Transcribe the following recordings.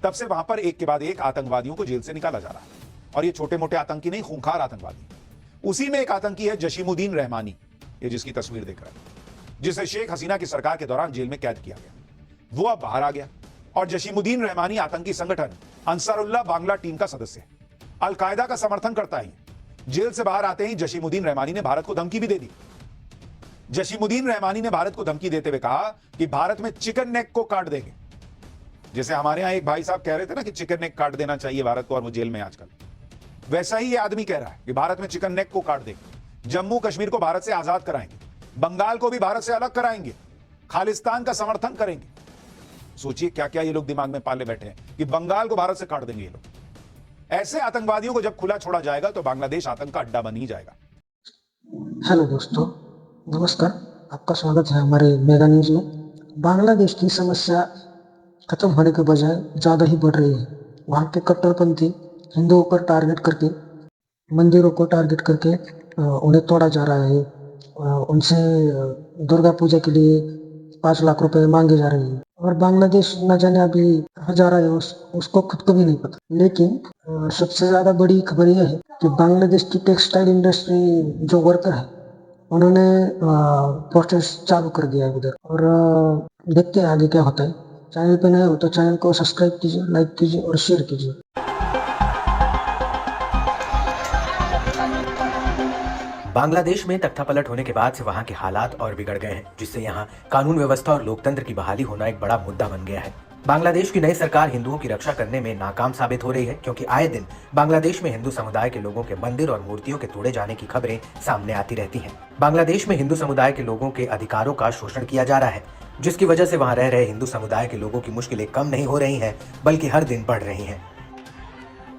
तब से वहां पर एक के बाद एक आतंकवादियों को जेल से निकाला जा रहा है। और ये छोटे मोटे आतंकी नहीं, खूंखार आतंकवादी। उसी में एक आतंकी है जशीमुद्दीन रहमानी, ये जिसकी तस्वीर देख रहे हैं, जिसे शेख हसीना की सरकार के दौरान जेल में कैद किया गया। वो अब बाहर आ गया और जशीमुद्दीन रहमानी आतंकी संगठन अंसारुल्लाह बांग्ला टीम का सदस्य है, अलकायदा का समर्थन करता है। जेल से बाहर आते ही जशीमुद्दीन रहमानी ने भारत को धमकी भी दे दी। जशीमुद्दीन रहमानी ने भारत को धमकी देते हुए कहा कि भारत में चिकन नेक को काट देंगे। जैसे हमारे यहां एक भाई साहब कह रहे थे ना कि चिकन नेक काट देना चाहिए भारत को, और वो जेल में आजकल, वैसा ही ये आदमी कह रहा है कि भारत में चिकन नेक को काट देंगे, जम्मू कश्मीर को भारत से आजाद कराएंगे, बंगाल को भी भारत से अलग कराएंगे, खालिस्तान का समर्थन करेंगे। सोचिए क्या क्या ये लोग दिमाग में पाले बैठे हैं कि बंगाल को भारत से काट देंगे ये लोग। ऐसे आतंकवादियों को जब खुला छोड़ा जाएगा तो बांग्लादेश आतंक का अड्डा बन ही जाएगा। हेलो दोस्तों, नमस्कार। आपका स्वागत है हमारे मेगा न्यूज में। बांग्लादेश की समस्या खत्म होने के बजाय ज़्यादा ही बढ़ रही है। वहाँ के कट्टरपंथी हिंदुओं पर टारगेट करके, मंदिरों को टारगेट करके उन्हें तोड़ा जा रहा है। उनसे दुर्गा पूजा के लिए 5 लाख रुपए मांगे जा रहे हैं। और बांग्लादेश न जाने अभी कहाँ जा रहा है उसको खुद को भी नहीं पता। लेकिन सबसे ज़्यादा बड़ी खबर यह है कि बांग्लादेश की टेक्सटाइल इंडस्ट्री जो वर्कर है उन्होंने प्रोटेस्ट चालू कर दिया है उधर। और देखते हैं आगे क्या होता है। चैनल पे नए हो तो चैनल को सब्सक्राइब कीजिए, लाइक कीजिए और शेयर कीजिए। बांग्लादेश में तख्तापलट होने के बाद से वहां के हालात और बिगड़ गए हैं, जिससे यहां कानून व्यवस्था और लोकतंत्र की बहाली होना एक बड़ा मुद्दा बन गया है। बांग्लादेश की नई सरकार हिंदुओं की रक्षा करने में नाकाम साबित हो रही है, क्योंकि आए दिन बांग्लादेश में हिंदू समुदाय के लोगों के मंदिर और मूर्तियों के तोड़े जाने की खबरें सामने आती रहती हैं। बांग्लादेश में हिंदू समुदाय के लोगों के अधिकारों का शोषण किया जा रहा है, जिसकी वजह से वहां रह रहे हिंदू समुदाय के लोगों की मुश्किलें कम नहीं हो रही हैं, बल्कि हर दिन बढ़ रही हैं।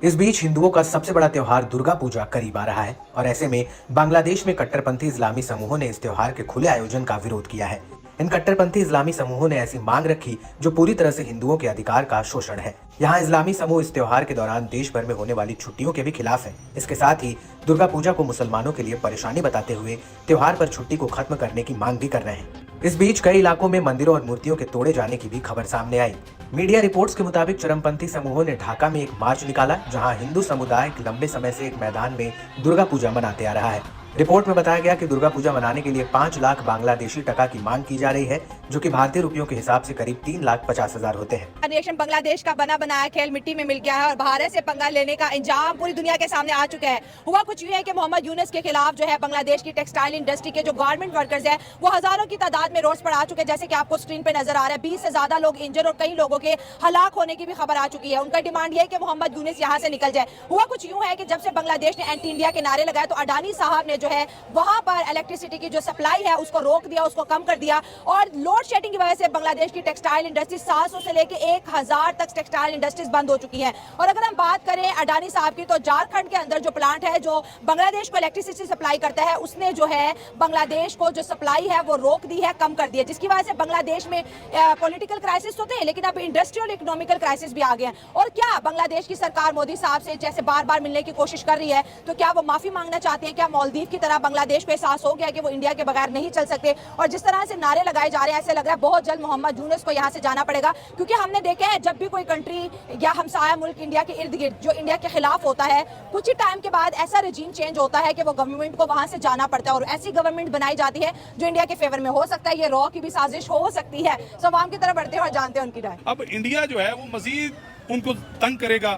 इस बीच हिंदुओं का सबसे बड़ा त्योहार दुर्गा पूजा करीब आ रहा है, और ऐसे में बांग्लादेश में कट्टरपंथी इस्लामी समूहों ने इस त्योहार के खुले आयोजन का विरोध किया है। इन कट्टरपंथी इस्लामी समूहों ने ऐसी मांग रखी जो पूरी तरह से हिंदुओं के अधिकार का शोषण है। यहाँ इस्लामी समूह इस त्योहार के दौरान देश भर में होने वाली छुट्टियों के भी खिलाफ है। इसके साथ ही दुर्गा पूजा को मुसलमानों के लिए परेशानी बताते हुए त्योहार पर छुट्टी को खत्म करने की मांग भी कर रहे हैं। इस बीच कई इलाकों में मंदिरों और मूर्तियों के तोड़े जाने की भी खबर सामने आई। मीडिया रिपोर्ट्स के मुताबिक चरमपंथी समूहों ने ढाका में एक मार्च निकाला, जहां हिंदू समुदाय लंबे समय से एक मैदान में दुर्गा पूजा मनाते आ रहा है। रिपोर्ट में बताया गया कि दुर्गा पूजा मनाने के लिए 5 लाख बांग्लादेशी टका की मांग की जा रही है, जो कि भारतीय रुपयों के हिसाब से करीब 3,50,000 होते हैं। नेशन बांग्लादेश का बना बनाया खेल मिट्टी में मिल गया है और भारत से पंगा लेने का इंजाम पूरी दुनिया के सामने आ चुका है। हुआ कुछ यूं है कि मोहम्मद यूनुस के खिलाफ जो है बांग्लादेश की टेक्सटाइल इंडस्ट्री के जो गारमेंट वर्कर्स है वो हजारों की तादाद में रोड पर आ चुके हैं। जैसे कि आपको स्क्रीन पे नजर आ रहा है, 20 से ज्यादा लोग इंजर और कई लोगों के हलाक होने की भी खबर आ चुकी है। उनका डिमांड ये है कि मोहम्मद यूनुस यहाँ से निकल जाए। हुआ कुछ यूं है कि जब से बांग्लादेश ने एंटी इंडिया के नारे लगाए तो अडानी साहब ने जो है वहां पर इलेक्ट्रिसिटी की जो सप्लाई है उसको रोक दिया, उसको कम कर दिया। और लोड शेडिंग की वजह से बांग्लादेश की टेक्सटाइल इंडस्ट्री 700 से लेकर 1000 तक टेक्सटाइल इंडस्ट्रीज बंद हो चुकी है। और अगर हम बात करें अडानी साहब की, तो झारखंड के अंदर जो प्लांट है जो बांग्लादेश को इलेक्ट्रिसिटी सप्लाई करता है, उसने जो है बांग्लादेश को जो सप्लाई है वो रोक दी है, कम कर दी है, जिसकी वजह से बांग्लादेश में पॉलिटिकल क्राइसिस होते हैं, लेकिन अब इंडस्ट्रियल इकोनॉमिकल क्राइसिस भी आ गए हैं। और क्या बांग्लादेश की सरकार मोदी साहब से जैसे बार बार मिलने की कोशिश कर रही है, तो क्या वो माफी मांगना चाहते हैं? क्या मालदीव की तरह बांग्लादेश को एहसास हो गया कि वो इंडिया के बगैर नहीं चल सकते? और जिस तरह से नारे लगाए जा रहे हैं, ऐसे लग रहा है बहुत जल्द मोहम्मद यूनुस को यहाँ से जाना पड़ेगा। क्योंकि हमने देखा है जब भी कोई कंट्री या हमसाया मुल्क इंडिया के इर्द गिर्द जो इंडिया के खिलाफ होता है, कुछ ही टाइम के बाद ऐसा रजीम चेंज होता है कि वो गवर्नमेंट को वहां से जाना पड़ता है और ऐसी गवर्नमेंट बनाई जाती है जो इंडिया के फेवर में हो सकता है। ये रॉ की भी साजिश हो सकती है। सो आवाम की तरफ बढ़ते हैं और जानते हैं उनकी राय। अब इंडिया जो है वो मजीद उनको तंग करेगा,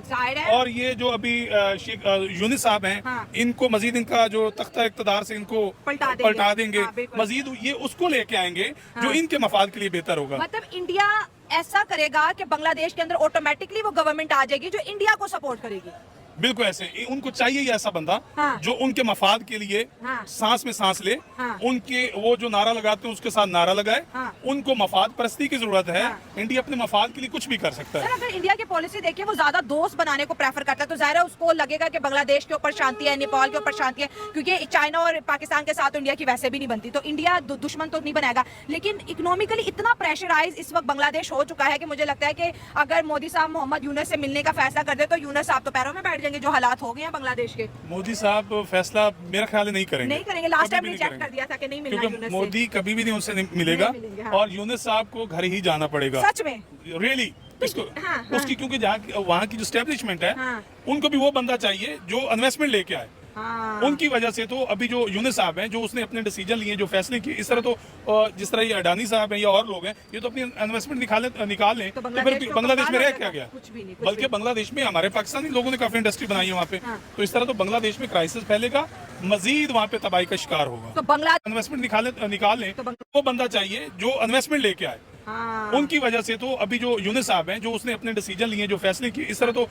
और ये जो अभी शेख यूनुस साहब हैं, हाँ। इनको मजीद इनका जो तख्ता इक़्तिदार से इनको पलटा देंगे, हाँ, मजीद ये उसको लेके आएंगे, हाँ। जो इनके मफाद के लिए बेहतर होगा। मतलब इंडिया ऐसा करेगा कि बांग्लादेश के अंदर ऑटोमेटिकली वो गवर्नमेंट आ जाएगी जो इंडिया को सपोर्ट करेगी। बिल्कुल ऐसे उनको चाहिए ही ऐसा बंदा, हाँ। जो उनके मफाद के लिए, हाँ। सांस में सांस ले, हाँ। उनके वो जो नारा लगाते हैं उसके साथ नारा लगाए, हाँ। उनको मफाद परस्ती की जरूरत है, हाँ। इंडिया अपने मफाद के लिए कुछ भी कर सकता है। अगर इंडिया की पॉलिसी देखिए वो ज्यादा दोस्त बनाने को प्रेफर करता है, तो जाहिर है उसको लगेगा कि बांग्लादेश के ऊपर शांति है, नेपाल के ऊपर शांति है, क्योंकि चाइना और पाकिस्तान के साथ इंडिया की वैसे भी नहीं बनती, तो इंडिया दुश्मन तो नहीं बनाएगा। लेकिन इकोनॉमिकली इतना प्रेशराइज इस वक्त बांग्लादेश हो चुका है कि मुझे लगता है कि अगर मोदी साहब मोहम्मद यूनुस से मिलने का फैसला कर दे तो यूनुस साहब तो पैरों में बैठ जाएंगे, जो हालात हो गए बांग्लादेश के। मोदी साहब फैसला मेरा ख्याल नहीं करेंगे, लास्ट टाइम रिजेक्ट कर दिया था कि नहीं मिलना यूनुस से। मोदी कभी भी नहीं उनसे मिलेगा, हाँ। और यूनुस साहब को घर ही जाना पड़ेगा, सच में रियली इसको हाँ, उसकी, क्योंकि जहाँ वहाँ की जो स्टैब्लिशमेंट है हाँ। उनको भी वो बंदा चाहिए जो इन्वेस्टमेंट लेके आए। हाँ। उनकी वजह से तो अभी जो यूनुस साहब हैं, जो उसने अपने डिसीजन लिए, जो फैसले किए, इस तरह तो जिस तरह ये अडानी साहब हैं या और लोग हैं, ये तो अपनी इन्वेस्टमेंट निकाल लें तो फिर बांग्लादेश में रह क्या गया। कुछ भी नहीं, बल्कि बांग्लादेश में हमारे पाकिस्तानी लोगों ने काफी इंडस्ट्री बनाई है वहाँ पे, तो इस तरह तो बांग्लादेश में क्राइसिस फैलेगा, मजीद वहाँ पे तबाही का शिकार होगा। तो बांग्लादेश इन्वेस्टमेंट निकाल लें तो वो बंदा चाहिए जो इन्वेस्टमेंट लेके आए। हाँ। उनकी वजह से तो अभी जो यूनुस साहब हैं, जो उसने अपने डिसीजन लिए, जो फैसले किए, इस तरह तो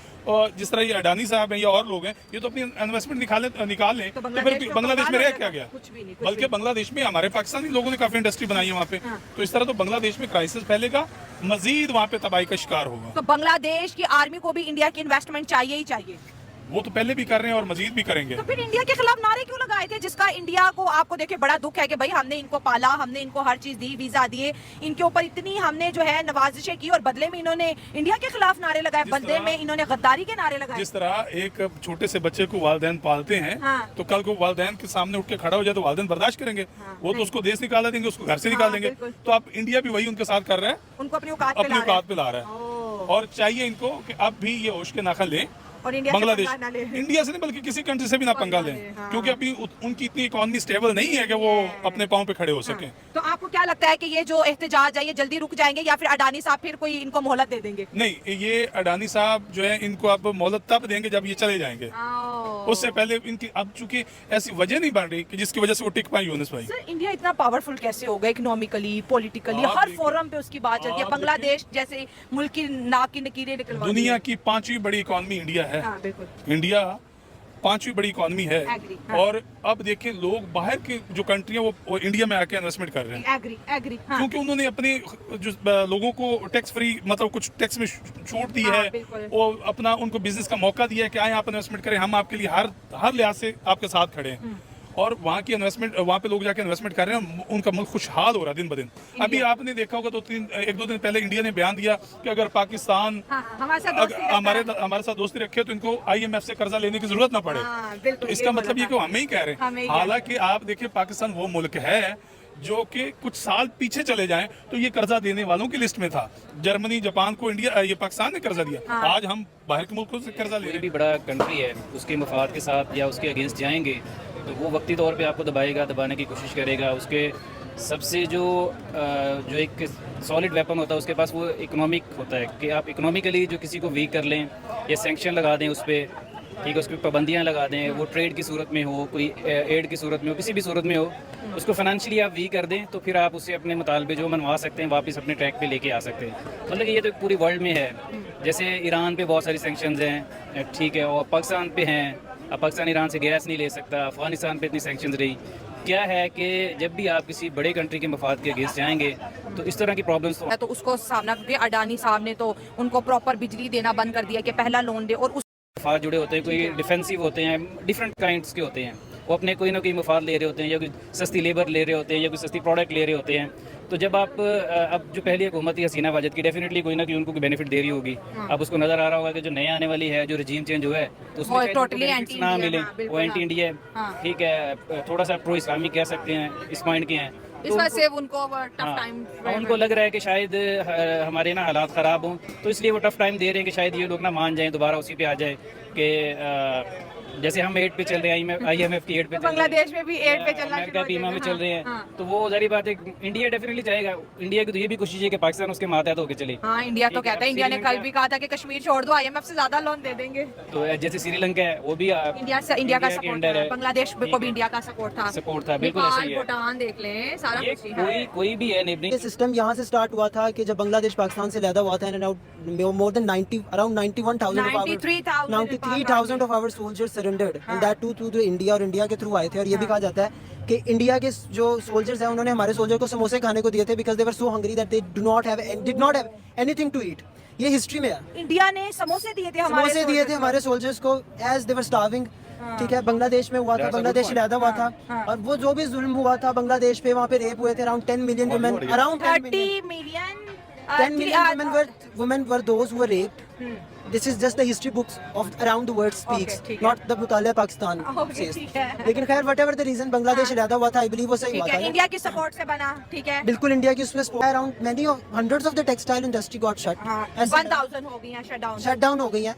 जिस तरह ये अडानी साहब हैं या और लोग हैं, ये तो अपनी इन्वेस्टमेंट निकाल लें तो फिर बांग्लादेश में रह क्या गया। कुछ भी नहीं, बल्कि बांग्लादेश में हमारे पाकिस्तानी लोगों ने काफी इंडस्ट्री बनाई है वहाँ पे, तो इस तरह तो बांग्लादेश में क्राइसिस फैलेगा, मजीद वहाँ पे तबाही का शिकार होगा। तो बांग्लादेश की आर्मी को भी इंडिया की इन्वेस्टमेंट चाहिए ही चाहिए। वो तो पहले भी कर रहे हैं और मजीद भी करेंगे। तो फिर इंडिया के खिलाफ नारे क्यों लगाए थे, जिसका इंडिया को, आपको देखिए बड़ा दुख है कि भाई हमने इनको पाला, हमने इनको हर चीज दी, वीजा दिए, इनके ऊपर इतनी हमने जो है नवाजिशें की, और बदले में इन्होंने इंडिया के खिलाफ नारे लगाए, बदले में इन्होंने गद्दारी के नारे लगाए। जिस तरह एक छोटे से बच्चे को वालिदैन पालते हैं, हाँ। तो कल को वालिदैन के सामने उठ के खड़ा हो जाए तो वालिदैन बर्दाश्त करेंगे, वो तो उसको देश निकाल देंगे, उसको घर से निकाल देंगे। तो अब इंडिया भी वही उनके साथ कर रहा है, उनको अपनी औकात पे ला रहा है। और चाहिए इनको कि अब भी ये होश के नाखा लें, और बांग्लादेश इंडिया से नहीं बल्कि किसी कंट्री से भी ना पंगा लें, क्योंकि अभी उनकी इतनी इकोनॉमी स्टेबल नहीं है कि वो अपने पांव पे खड़े हो सके। तो आपको क्या लगता है कि ये जो एहतजाज है ये जल्दी रुक जाएंगे, या फिर अडानी साहब फिर कोई इनको मोहलत दे देंगे? नहीं, ये अडानी साहब जो है इनको अब मोहलत तब देंगे जब ये चले जाएंगे, उससे पहले इनकी अब चूंकि ऐसी वजह नहीं बन रही कि जिसकी वजह से वो टिक पाए यूनुस भाई। सर, इंडिया इतना पावरफुल कैसे हो गया इकोनॉमिकली, पॉलिटिकली, हर फोरम पे उसकी बात चलती है। बांग्लादेश जैसे मुल्क की नाक की नकीरें निकलवा दी है। दुनिया की 5वीं बड़ी इकोनॉमी इंडिया है। हाँ, बिल्कुल। इंडिया 5वीं बड़ी इकोनॉमी है। Agree, हाँ। और अब देखें लोग बाहर के जो कंट्री है वो इंडिया में आके इन्वेस्टमेंट कर रहे हैं, एग्री, हाँ। क्योंकि उन्होंने अपने जो लोगों को टैक्स फ्री, मतलब कुछ टैक्स में छूट दी हाँ, है, बिल्कुल। और अपना उनको बिजनेस का मौका दिया है कि आए आप इन्वेस्टमेंट करें, हम आपके लिए हर लिहाज से आपके साथ खड़े हैं। और वहाँ की इन्वेस्टमेंट, वहाँ पे लोग जाके इन्वेस्टमेंट कर रहे हैं, उनका मुल्क खुशहाल हो रहा है दिन ब दिन। अभी आपने देखा होगा एक दो दिन पहले इंडिया ने बयान दिया कि अगर पाकिस्तान हमारे साथ दोस्ती रखे तो इनको IMF से कर्जा लेने की जरूरत ना पड़े। तो इसका मतलब ये कि हमें ही कह रहे हैं। हालांकि आप देखिए पाकिस्तान वो मुल्क है जो कि कुछ साल पीछे चले जाएं तो ये कर्जा देने वालों की लिस्ट में था। जर्मनी, जापान को इंडिया, ये पाकिस्तान ने कर्जा दिया। आज हम बाहर के मुल्कों से कर्जा ले रहे हैं। कोई भी बड़ा कंट्री है, उसके मफाद के साथ या उसके अगेंस्ट जाएंगे तो वो वक्ती तौर पे आपको दबाने की कोशिश करेगा। उसके सबसे जो एक सॉलिड वेपन होता है उसके पास, वो इकोनॉमिक होता है कि आप इकोनॉमिकली जो किसी को वीक कर लें या सैंक्शन लगा दें उस पर, ठीक है, उस पर पाबंदियाँ लगा दें, वो ट्रेड की सूरत में हो, कोई एड की सूरत में हो, किसी भी सूरत में हो, उसको फाइनेंशियली आप वीक कर दें तो फिर आप उसे अपने मुतालबे जो मनवा सकते हैं वापस अपने ट्रैक पे लेके आ सकते हैं। मतलब कि ये तो पूरी वर्ल्ड में है। जैसे ईरान पे बहुत सारी सैंक्शंस हैं, ठीक है, और पाकिस्तान पे हैं। अब पाकिस्तान ईरान से गैस नहीं ले सकता, अफगानिस्तान पे इतनी सैंक्शंस रही। क्या है कि जब भी आप किसी बड़े कंट्री के मफाद के अगेंस्ट जाएंगे तो इस तरह की प्रॉब्लम्स तो उसको सामना, क्योंकि अडानी साहब ने तो उनको प्रॉपर बिजली देना बंद कर दिया कि पहला लोन दे, और मफाद जुड़े होते हैं, कोई डिफेंसिव होते हैं, डिफरेंट काइंड्स के होते हैं, वो अपने कोई ना कोई मफाद ले रहे होते हैं, या कोई सस्ती लेबर ले रहे होते हैं, या कोई सस्ती प्रोडक्ट ले रहे होते हैं। तो जब आप अब जो पहली हुकूमत हसीना वाजिद की डेफिनेटली कोई ना कोई उनको बेनिफिट दे रही होगी। अब उसको नजर आ रहा होगा कि जो नया आने वाली है, जो रजीम चेंज हुआ है, तो उसमें शायद टोटली benefits एंटी ना मिले, इंडिया, वो एंटी इंडिया है, ठीक है, थोड़ा सा प्रो इस्लामी कह सकते हैं, इस पॉइंट के हैं। इस वजह से उनको टफ हाँ, टाइम, उनको लग रहा है कि शायद हमारे ना हालात ख़राब हों, तो इसलिए वो टफ टाइम दे रहे हैं कि शायद ये लोग ना मान जाएं, दोबारा उसी पे आ जाए कि जैसे हम 8 पे चल रहे हैं, IMF की 8 पे, बांग्लादेश में भी 8 पे चलना, अमेरिका बीमा में चल रहे हैं, तो वो जारी बात है इंडिया डेफिनेटली चाहेगा। इंडिया की तो ये भी कोशिश है कि पाकिस्तान उसके मातहत होकर चले। हाँ, इंडिया तो कहता है, इंडिया ने कल भी कहा था कि कश्मीर छोड़ दो, IMF से ज्यादा लोन दे देंगे। तो जैसे श्रीलंका है, वो भी इंडिया का सपोर्ट अंडर है, बांग्लादेश को भी इंडिया का सपोर्ट था, बिल्कुल ऐसा ही है। भूटान देख लें, सारा ये कुछ ही है। कोई भी है नेबरिंग। ये सिस्टम यहाँ से स्टार्ट हुआ था कि जब बांग्लादेश पाकिस्तान से लैदा हुआ था, more than 90, around 93,000 of our soldiers surrendered, and that too through the India, और इंडिया के थ्रू आए थे। और ये भी कहा जाता है कि इंडिया के जो सोल्जर्स हैं उन्होंने हमारे सोल्जर को समोसे खाने को दिए थे, because they were so hungry that they did not have anything to eat। ये हिस्ट्री में है। इंडिया ने समोसे दिए थे हमारे सोल्जर्स को एज दे वर स्टार्विंग। ठीक है, बांग्लादेश में हुआ था, बांग्लादेश लैदा हुआ था, और वो जो भी जुल्म हुआ था बांग्लादेश पे, वहाँ पे रेप हुए थे, around 10 million women, around 10 million women were those who were raped this is just the history books of around the world speaks ठीक है। नॉट द मुतालिया पाकिस्तान Okay, says. ठीक है। लेकिन खैर व्हाटएवर द रीजन बांग्लादेश इलादा हुआ था आई बिलीव वो सही ठीक हुआ है, था इंडिया की सपोर्ट से बना, ठीक है। बिल्कुल इंडिया की उसमें around many hundreds of the textile industry got shut हाँ, 1000 हो गई हैं शट डाउन। शट डाउन हो गई है